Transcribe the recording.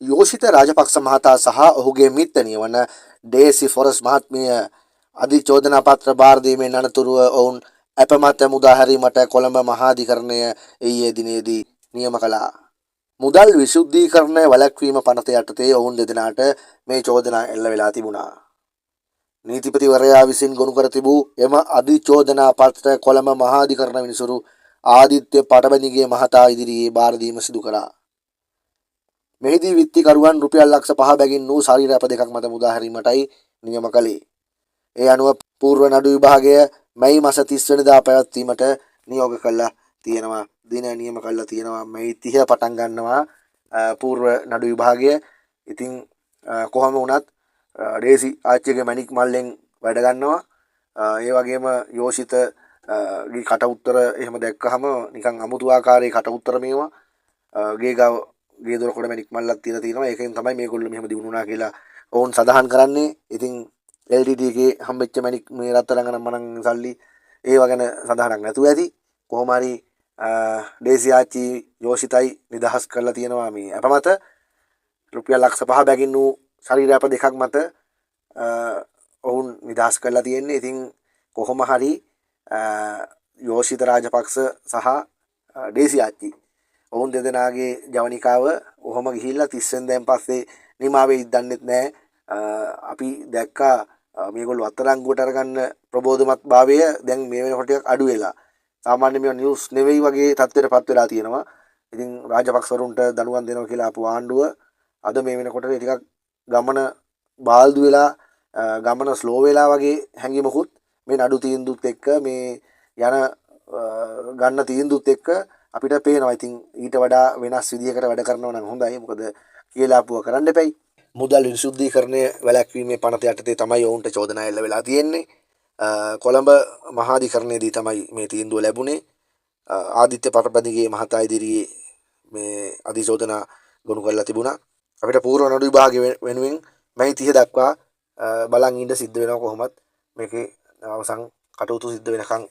යෝෂිත රාජපක්ෂ මහතා සහ ඔහුගේ මිත්තණිය වන ඩේසි ෆොරස් මහත්මිය අධිචෝදනා පත්‍ර බාර දීමෙන් අනතුරුව ඔවුන් අපමත මුදා හැරීමට කොළඹ මහාධිකරණය ඊයේ දිනේදී නියම කළා. මුදල් විශුද්ධීකරණය වැළැක්වීම පනත යටතේ ඔවුන් දෙදෙනාට මේ චෝදනා එල්ල වෙලා තිබුණා. නීතිපතිවරයා විසින් ගොනු කර තිබූ එම අධිචෝදනා පත්‍ර කොළඹ මහාධිකරණ විනිසුරු ආදිත්‍ය පටබැඳිගේ මහතා ඉදිරියේ බාර දීම සිදු කළා. මෙහිදී විත්තිකරුවන් රුපියල් ලක්ෂ 5 බැගින් වූ ශරීර අප දෙකක් මත මුදා හැරීමටයි නියම කළේ. ඒ අනුව පූර්ව නඩු විභාගය මැයි මාස 30 වෙනිදා පැවැත්වීමට නියෝග කළා තියෙනවා. දින නියම කළා තියෙනවා. මැයි 30 පටන් ගන්නවා පූර්ව නඩු විභාගය. ඉතින් කොහොම වුණත් ඩේසි ආච්චිගේ මැණික් මල්ලෙන් වැඩ ගන්නවා. ඒ වගේම යෝෂිත ගේ කට උත්තර එහෙම දැක්කහම නිකන් අමුතු ආකාරයේ කට උත්තර මේවා ගේ දොරකඩ මැණික් මල්ලක් තියලා තියෙනවා. ඒකෙන් තමයි මේගොල්ලෝ මෙහෙම දිනුනා කියලා ඕන් සඳහන් කරන්නේ. ඉතින් LTT එකේ හම්බෙච්ච මැණික් මේ රත්තරන් මනන් සල්ලි ඒව ගැන සඳහනක් නැතුව ඇති. කොහොම හරි ඩේසි ආච්චි යෝෂිතයි නිදහස් කරලා තියෙනවා මේ අපමත රුපියල් ලක්ෂ 5 බැගින් වූ ශරීර අප දෙකක් මත ඔවුන් නිදහස් කරලා තියෙන්නේ. ඉතින් කොහොම හරි යෝෂිත රාජපක්ෂ සහ ඩේසි ආච්චි ඔවුන් දෙදෙනාගේ ජවනිකාව ඔහොම ගිහිල්ලා 30 වෙනිදාන් පස්සේ නිමා වෙයිද දන්නෙත් නැහැ. අපි දැක්කා මේගොල්ලෝ අත්අඩංගුවට අරගන්න ප්‍රබෝධමත් භාවය දැන් මේ වෙනකොට ටිකක් අඩු වෙලා. සාමාන්‍ය මේ නිවුස් නෙවෙයි වගේ තත්ත්වයටපත් වෙලා තියෙනවා. ඉතින් රාජපක්ෂවරුන්ට දනුවම් දෙනවා කියලා අපු ආණ්ඩුව අද මේ වෙනකොට ටිකක් ගමන බාල්දු වෙලා ගමන ස්ලෝ වෙලා වගේ හැඟීමකුත් මේ නඩු තීන්දුවත් එක්ක මේ යන ගන්න තීන්දුවත් එක්ක අපිට පේනවා. ඉතින් ඊට වඩා වෙනස් විදිහකට වැඩ කරනවා නම් හොඳයි. මොකද කියලා අපුව කරන්න එපයි. මුදල් විශුද්ධීකරණය වැළැක්වීමේ පනත යටතේ තමයි ඔවුන්ට චෝදනා එල්ල වෙලා තියෙන්නේ. කොළඹ මහාධිකරණයේදී තමයි මේ තීන්දුව ලැබුණේ. ආදිත්‍ය පටබැඳිගේ මහතා ඉදිරියේ මේ අධිචෝදනා ගොනු කරලා තිබුණා. අපිට පූර්ව නඩු විභාගය වෙනුවෙන් මැයි 30 දක්වා බලන් ඉන්න සිද්ධ වෙනවා. කොහොමත් මේකේ අවසන් කටයුතු සිද්ධ වෙනකන්